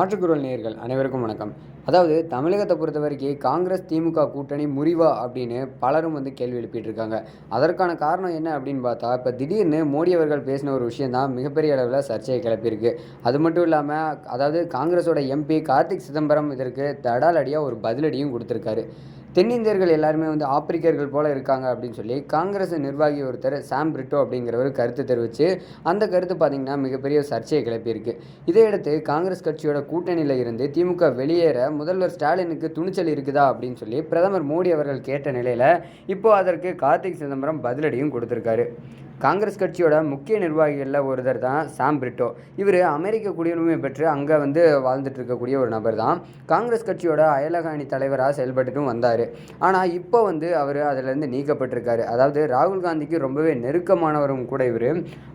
மாற்றுக்குரல் நேயர்கள் அனைவருக்கும் வணக்கம். அதாவது தமிழகத்தை பொறுத்த வரைக்கும் காங்கிரஸ் திமுக கூட்டணி முறிவா அப்படின்னு பலரும் கேள்வி எழுப்பிட்டு இருக்காங்க. அதற்கான காரணம் என்ன அப்படின்னு பார்த்தா, இப்போ திடீர்னு மோடி அவர்கள் பேசின ஒரு விஷயம் தான் மிகப்பெரிய அளவில் சர்ச்சையை கிளப்பியிருக்கு. அது மட்டும் இல்லாமல் அதாவது காங்கிரஸோட எம்பி கார்த்திக் சிதம்பரம் இதற்கு தடாலடியாக ஒரு பதிலடியும் கொடுத்துருக்காரு. தென்னிந்தியர்கள் எல்லாருமே ஆப்பிரிக்கர்கள் போல இருக்காங்க அப்படின்னு சொல்லி காங்கிரஸ் நிர்வாகி ஒருத்தர் சாம் பிரிட்டோ அப்படிங்கிறவர் கருத்து தெரிவித்து அந்த கருத்து பார்த்திங்கன்னா மிகப்பெரிய சர்ச்சையை கிளப்பியிருக்கு. இதையடுத்து காங்கிரஸ் கட்சியோட கூட்டணியில் இருந்து திமுக வெளியேற முதல்வர் ஸ்டாலினுக்கு துணிச்சல் இருக்குதா அப்படின்னு சொல்லி பிரதமர் மோடி அவர்கள் கேட்ட நிலையில் இப்போ அதற்கு கார்த்திக் சிதம்பரம் பதிலடியும் கொடுத்துருக்காரு. காங்கிரஸ் கட்சியோட முக்கிய நிர்வாகிகளில் ஒருத்தர் தான் சாம் பிரிட்டோ. இவர் அமெரிக்க குடியுரிமை பெற்று அங்கே வாழ்ந்துட்டு இருக்கக்கூடிய ஒரு நபர் தான். காங்கிரஸ் கட்சியோட அயலக அணி தலைவராக செயல்பட்டுட்டும் வந்தார். ஆனால் இப்போ அவர் அதிலிருந்து நீக்கப்பட்டிருக்காரு. அதாவது ராகுல் காந்திக்கு ரொம்பவே நெருக்கமானவரும் கூட இவர்.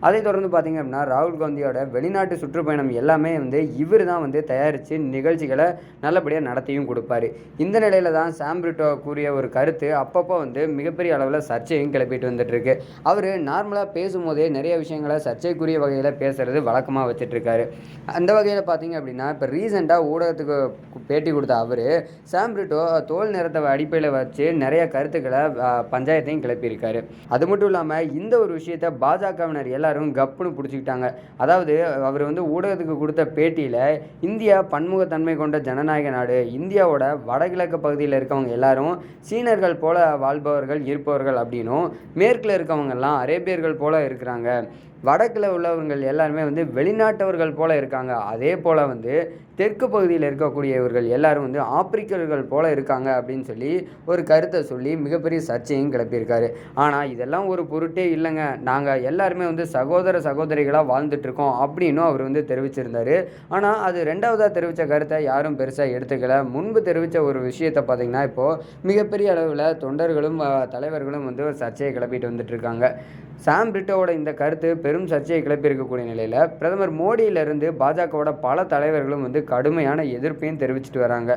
அதை தொடர்ந்து பார்த்திங்க அப்படின்னா ராகுல் காந்தியோட வெளிநாட்டு சுற்றுப்பயணம் எல்லாமே இவர் தான் தயாரித்து நிகழ்ச்சிகளை நல்லபடியாக நடத்தியும் கொடுப்பார். இந்த நிலையில் தான் சாம் பிரிட்டோ கூறிய ஒரு கருத்து அப்பப்போ மிகப்பெரிய அளவில் சர்ச்சையும் கிளப்பிட்டு வந்துட்டுருக்கு. அவர் நார்மலாக பேசும்போதே நிறைய விஷயங்களை சர்ச்சைக்குரிய வகையில் பேசுறது வழக்கமாக வச்சுட்ருக்காரு. அந்த வகையில் பார்த்தீங்க அப்படின்னா இப்போ ரீசெண்டாக ஊடகத்துக்கு பேட்டி கொடுத்த அவர் சாம் பிரிட்டோ தோல் நிறத்தை அடிப்படையில் வச்சு நிறைய கருத்துக்களை பஞ்சாயத்தையும் கிளப்பியிருக்காரு. அது மட்டும் இல்லாமல் இந்த ஒரு விஷயத்தை பாஜகவினர் எல்லாரும் கப்புன்னு பிடிச்சிக்கிட்டாங்க. அதாவது அவர் ஊடகத்துக்கு கொடுத்த பேட்டியில் இந்தியா பன்முகத்தன்மை கொண்ட ஜனநாயக நாடு, இந்தியாவோட வடகிழக்கு பகுதியில் இருக்கவங்க எல்லாரும் சீனர்கள் போல வாழ்பவர்கள் இருப்பவர்கள் அப்படின்னும், மேற்கில் இருக்கவங்கெல்லாம் அரேபியர்கள் போல இருக்கிறாங்க, வடக்கில் உள்ளவர்கள் எல்லாருமே வெளிநாட்டவர்கள் போல இருக்காங்க, அதே போல் தெற்கு பகுதியில் இருக்கக்கூடியவர்கள் எல்லாரும் ஆப்பிரிக்கர்கள் போல இருக்காங்க அப்படின்னு சொல்லி ஒரு கருத்தை சொல்லி மிகப்பெரிய சர்ச்சையும் கிளப்பியிருக்காரு. ஆனால் இதெல்லாம் ஒரு பொருட்டே இல்லைங்க, நாங்கள் எல்லாருமே சகோதர சகோதரிகளாக வாழ்ந்துட்டுருக்கோம் அப்படின்னும் அவர் தெரிவிச்சிருந்தார். ஆனால் அது ரெண்டாவதாக தெரிவித்த கருத்தை யாரும் பெருசாக எடுத்துக்கல. முன்பு தெரிவித்த ஒரு விஷயத்தை பார்த்திங்கன்னா இப்போது மிகப்பெரிய அளவில் தொண்டர்களும் தலைவர்களும் ஒரு சர்ச்சையை கிளப்பிட்டு வந்துட்டுருக்காங்க. சாம் பிரிட்டோவோட இந்த கருத்து பெரும் சர்ச்சையை கிளப்பியிருக்கக்கூடிய நிலையில் பிரதமர் மோடியிலிருந்து பாஜகவோட பல தலைவர்களும் கடுமையான எதிர்ப்பையும் தெரிவிச்சிட்டு வராங்க.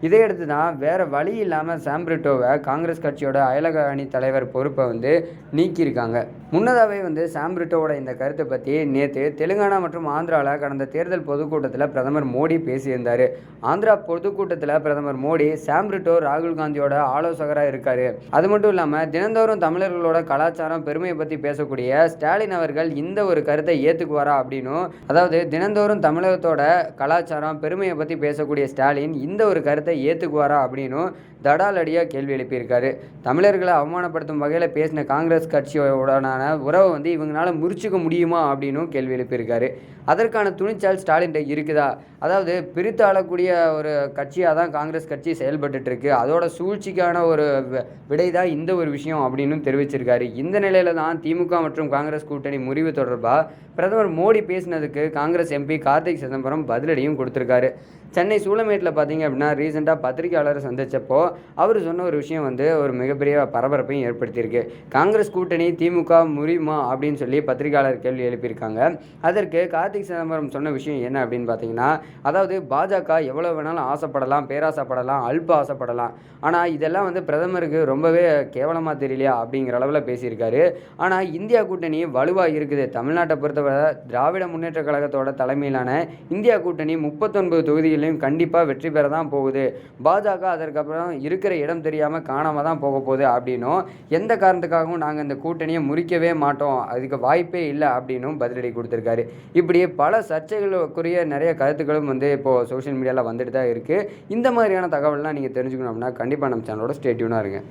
இதையடுத்து தான் வேறு வழி இல்லாமல் சாம் பிரிட்டோவை காங்கிரஸ் கட்சியோட அயலக அணி தலைவர் பொறுப்பை நீக்கியிருக்காங்க. முன்னதாகவே சாம் பிரிட்டோவோட இந்த கருத்தை பற்றி நேற்று தெலுங்கானா மற்றும் ஆந்திராவில் கடந்த தேர்தல் பொதுக்கூட்டத்தில் பிரதமர் மோடி பேசியிருந்தார். ஆந்திரா பொதுக்கூட்டத்தில் பிரதமர் மோடி சாம் பிரிட்டோ ராகுல் காந்தியோட ஆலோசகராக இருக்கார், அது மட்டும் இல்லாமல் தினந்தோறும் தமிழர்களோட கலாச்சாரம் பெருமையை பற்றி பேசக்கூடிய ஸ்டாலின் அவர்கள் இந்த ஒரு கருத்தை ஏற்றுக்குவாரா அப்படின்னும், அதாவது தினந்தோறும் தமிழகத்தோட கலாச்சாரம் பெருமையை பற்றி பேசக்கூடிய ஸ்டாலின் இந்த ஒரு கருத்தை ஏற்றுக்குவாரா அப்படின்னும் தடாலடியாக கேள்வி எழுப்பியிருக்காரு. தமிழர்களை அவமானப்படுத்தும் வகையில் பேசின காங்கிரஸ் கட்சியோடனான உறவை இவங்களால முறிச்சுக்க முடியுமா அப்படின்னும் கேள்வி எழுப்பியிருக்காரு. அதற்கான துணிச்சல் ஸ்டாலின் இருக்குதா? அதாவது பிரித்து ஆளக்கூடிய ஒரு கட்சியாக தான் காங்கிரஸ் கட்சி செயல்பட்டு இருக்கு, அதோட சூழ்ச்சிக்கான ஒரு விடை தான் இந்த ஒரு விஷயம் அப்படின்னு தெரிவிச்சிருக்காரு. இந்த நிலையில தான் திமுக மற்றும் காங்கிரஸ் கூட்டணி முறிவு தொடர்பாக பிரதமர் மோடி பேசினதுக்கு காங்கிரஸ் எம்பி கார்த்திக் சிதம்பரம் பதிலடியும் கொடுத்துருக்காரு. சென்னை சூளமேட்டில் பார்த்தீங்க அப்படின்னா ரீசெண்டாக பத்திரிகையாளரை சந்தித்தப்போ அவர் சொன்ன ஒரு விஷயம் ஒரு மிகப்பெரிய பரபரப்பையும் ஏற்படுத்தியிருக்கு. காங்கிரஸ் கூட்டணி திமுக முறியுமா அப்படின்னு சொல்லி பத்திரிகையாளர் கேள்வி எழுப்பியிருக்காங்க. அதற்கு கார்த்திக் சிதம்பரம் சொன்ன விஷயம் என்ன அப்படின்னு பார்த்தீங்கன்னா, அதாவது பாஜக எவ்வளோ வேணாலும் ஆசைப்படலாம், பேராசைப்படலாம், அல்ப ஆசைப்படலாம், ஆனால் இதெல்லாம் பிரதமருக்கு ரொம்பவே கேவலமாக தெரியலையா அப்படிங்கிற அளவில் பேசியிருக்காரு. ஆனால் இந்தியா கூட்டணி வலுவாக இருக்குது. தமிழ்நாட்டை பொறுத்தவரை திராவிட முன்னேற்ற கழகத்தோட தலைமையிலான இந்தியா கூட்டணி 39 தொகுதிகளையும் கண்டிப்பாக வெற்றி பெற தான் போகுது. பாஜக அதற்கப்புறம் இருக்கிற இடம் தெரியாமல் காணாமல் தான் போக போகுது அப்படின்னும், எந்த காரணத்துக்காகவும் நாங்கள் இந்த கூட்டணியை முறிக்கவே மாட்டோம், அதுக்கு வாய்ப்பே இல்லை அப்படின்னும் பதிலடி கொடுத்துருக்காரு. இப்படி பல சர்ச்சைகளுக்குரிய நிறைய கருத்துக்களும் இப்போது சோஷியல் மீடியாவில் வந்துட்டு தான் இருக்குது. இந்த மாதிரியான தகவல்லாம் நீங்கள் தெரிஞ்சுக்கணும் அப்படின்னா கண்டிப்பாக நம்ம சேனலோட ஸ்டே டியூனாக இருங்க.